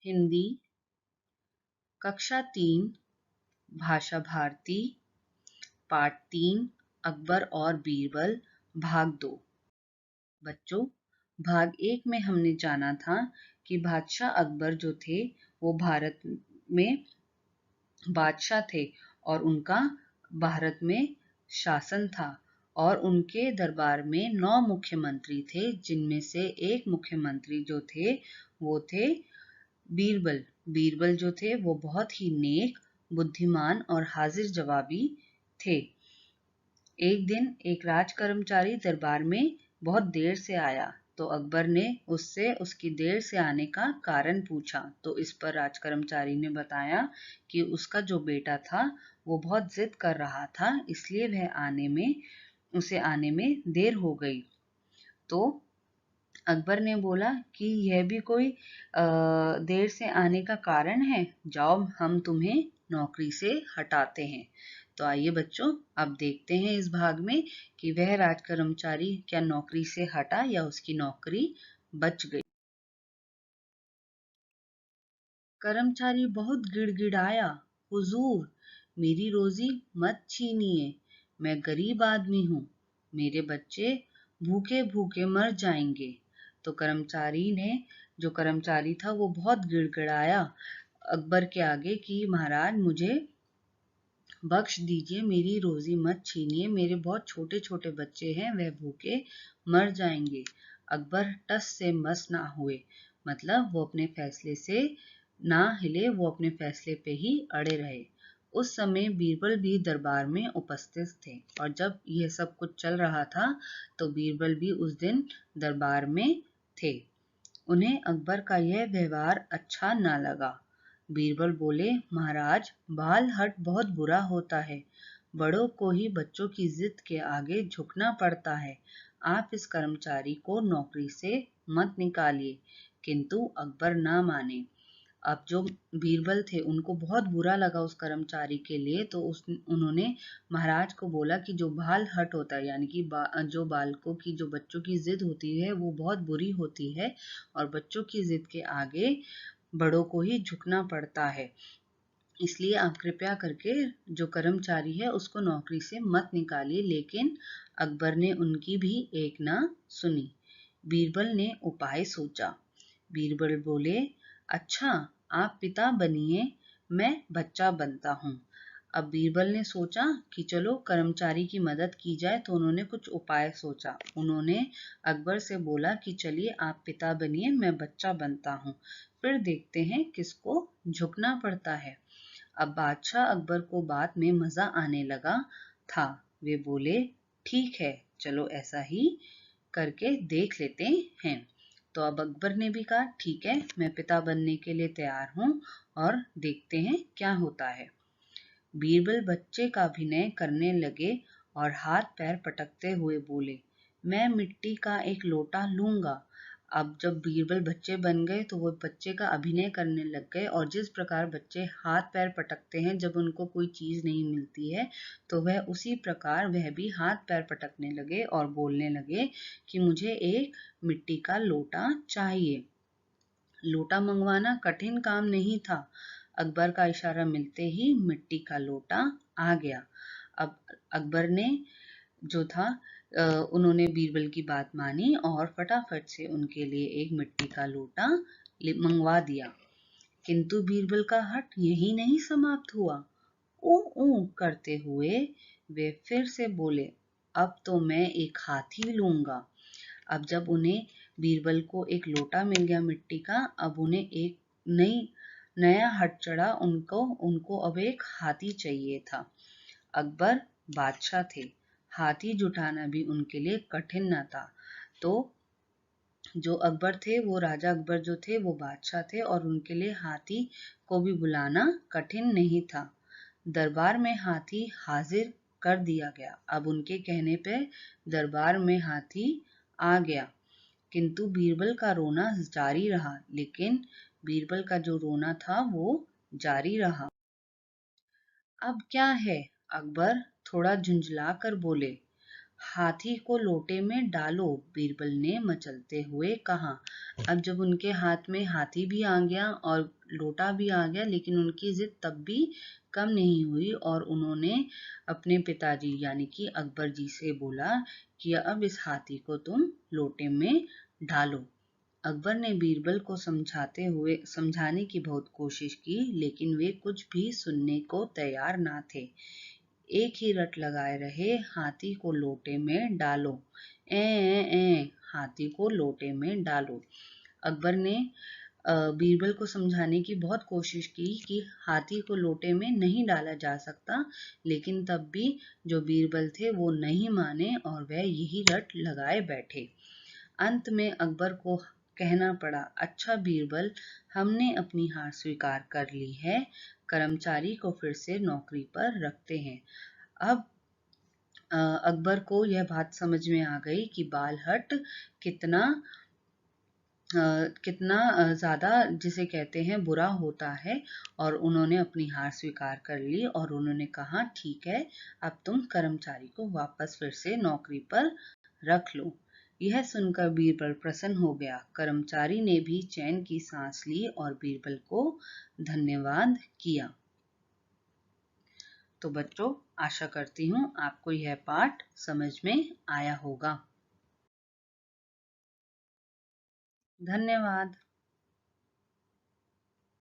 हिंदी कक्षा 3 भाषा भारती पाठ 3 अकबर और बीरबल भाग 2। बच्चों, भाग 1 में हमने जाना था कि बादशाह अकबर जो थे वो भारत में बादशाह थे और उनका भारत में शासन था और उनके दरबार में 9 मुख्यमंत्री थे, जिनमें से एक मुख्यमंत्री जो थे वो थे बीरबल। बीरबल जो थे वो बहुत ही नेक, बुद्धिमान और हाजिर जवाबी थे। एक दिन एक राज कर्मचारी दरबार में बहुत देर से आया तो अकबर ने उससे उसकी देर से आने का कारण पूछा। तो इस पर राज कर्मचारी ने बताया कि उसका जो बेटा था वो बहुत जिद कर रहा था, इसलिए उसे आने में देर हो गई। तो अकबर ने बोला कि यह भी कोई देर से आने का कारण है, जाओ हम तुम्हें नौकरी से हटाते हैं। तो आइए बच्चों, अब देखते हैं इस भाग में कि वह राज कर्मचारी क्या नौकरी से हटा या उसकी नौकरी बच गई। कर्मचारी बहुत गिड़गिड़ाया, हुजूर, मेरी रोजी मत छीनिए, मैं गरीब आदमी हूँ, मेरे बच्चे भूखे भूखे मर जाएंगे। तो जो कर्मचारी था वो बहुत गिड़गिड़ाया अकबर के आगे कि महाराज मुझे बख्श दीजिए, मेरी रोजी मत छीनिए, मेरे बहुत छोटे छोटे बच्चे हैं, वह भूखे मर जाएंगे। अकबर टस से मस ना हुए, मतलब वो अपने फैसले से ना हिले, वो अपने फैसले पे ही अड़े रहे। उस समय बीरबल भी दरबार में उपस्थित थे और जब यह सब कुछ चल रहा था तो बीरबल भी उस दिन दरबार में थे। उन्हें अकबर का यह व्यवहार अच्छा ना लगा। बीरबल बोले, महाराज, बाल हट बहुत बुरा होता है, बड़ों को ही बच्चों की जिद के आगे झुकना पड़ता है। आप इस कर्मचारी को नौकरी से मत निकालिए। किंतु अकबर ना माने। अब जो बीरबल थे उनको बहुत बुरा लगा उस कर्मचारी के लिए, तो उन्होंने महाराज को बोला कि जो बाल हट होता है, यानी कि जो बालकों की, जो बच्चों की जिद होती है वो बहुत बुरी होती है और बच्चों की जिद के आगे बड़ों को ही झुकना पड़ता है, इसलिए आप कृपया करके जो कर्मचारी है उसको नौकरी से मत निकालिए। लेकिन अकबर ने उनकी भी एक ना सुनी। बीरबल ने उपाय सोचा। बीरबल बोले, अच्छा, आप पिता बनिए, मैं बच्चा बनता हूँ। अब बीरबल ने सोचा कि चलो कर्मचारी की मदद की जाए, तो उन्होंने कुछ उपाय सोचा। उन्होंने अकबर से बोला कि चलिए आप पिता बनिए, मैं बच्चा बनता हूँ, फिर देखते हैं किसको झुकना पड़ता है। अब बादशाह अकबर को बात में मजा आने लगा था। वे बोले, ठीक है, चलो ऐसा ही करके देख लेते हैं। तो अब अकबर ने भी कहा, ठीक है, मैं पिता बनने के लिए तैयार हूँ और देखते हैं क्या होता है। बीरबल बच्चे का अभिनय करने लगे और हाथ पैर पटकते हुए बोले, मैं मिट्टी का एक लोटा लूंगा। अब जब बीरबल बच्चे बन गए तो वो बच्चे का अभिनय करने लग गए और जिस प्रकार बच्चे हाथ पैर पटकते हैं जब उनको कोई चीज नहीं मिलती है, तो वह उसी प्रकार वह भी हाथ पैर पटकने लगे और बोलने लगे कि मुझे एक मिट्टी का लोटा चाहिए। लोटा मंगवाना कठिन काम नहीं था। अकबर का इशारा मिलते ही मिट्टी का लोटा आ गया। अब अकबर ने जो था उन्होंने बीरबल की बात मानी और फटाफट से उनके लिए एक मिट्टी का लोटा मंगवा दिया। किंतु बीरबल का हट यही नहीं समाप्त हुआ। ऊ ऊ करते हुए वे फिर से बोले, अब तो मैं एक हाथी लूंगा। अब जब उन्हें बीरबल को एक लोटा मिल गया मिट्टी का, अब उन्हें एक नया हट चढ़ा। उनको अब एक हाथी चाहिए था। अकबर बादशाह थे, हाथी जुटाना भी उनके लिए कठिन न था। तो जो अकबर थे, वो राजा अकबर जो थे वो बादशाह थे और उनके लिए हाथी को भी बुलाना कठिन नहीं था। दरबार में हाथी हाजिर कर दिया गया। अब उनके कहने पे दरबार में हाथी आ गया, किंतु बीरबल का रोना जारी रहा। लेकिन बीरबल का जो रोना था वो जारी रहा। अब क्या है? अकबर थोड़ा झुंझला कर बोले, हाथी को लोटे में डालो, बीरबल ने मचलते हुए कहा। अब जब उनके हाथ में हाथी भी आ गया और लोटा भी आ गया, लेकिन उनकी जिद तब भी कम नहीं हुई और उन्होंने अपने पिताजी यानी कि अकबर जी से बोला कि अब इस हाथी को तुम लोटे में ढालो। अकबर ने बीरबल को समझाने की बहुत कोशिश की, लेकिन वे कुछ भी सुनने को तैयार ना थे। एक ही रट लगाए रहे, हाथी को लोटे में डालो, ए हाथी को लोटे में डालो। अकबर ने बीरबल को समझाने की बहुत कोशिश की कि हाथी को लोटे में नहीं डाला जा सकता, लेकिन तब भी जो बीरबल थे वो नहीं माने और वह यही रट लगाए बैठे। अंत में अकबर को कहना पड़ा, अच्छा बीरबल, हमने अपनी हार स्वीकार कर ली है, कर्मचारी को फिर से नौकरी पर रखते हैं। अब अकबर को यह बात समझ में आ गई कि बालहट कितना कितना ज़्यादा जिसे कहते हैं बुरा होता है, और उन्होंने अपनी हार स्वीकार कर ली और उन्होंने कहा ठीक है, अब तुम कर्मचारी को वापस फिर से नौकरी पर रख लो। यह सुनकर बीरबल प्रसन्न हो गया। कर्मचारी ने भी चैन की सांस ली और बीरबल को धन्यवाद किया। तो बच्चों, आशा करती हूँ आपको यह पाठ समझ में आया होगा। धन्यवाद।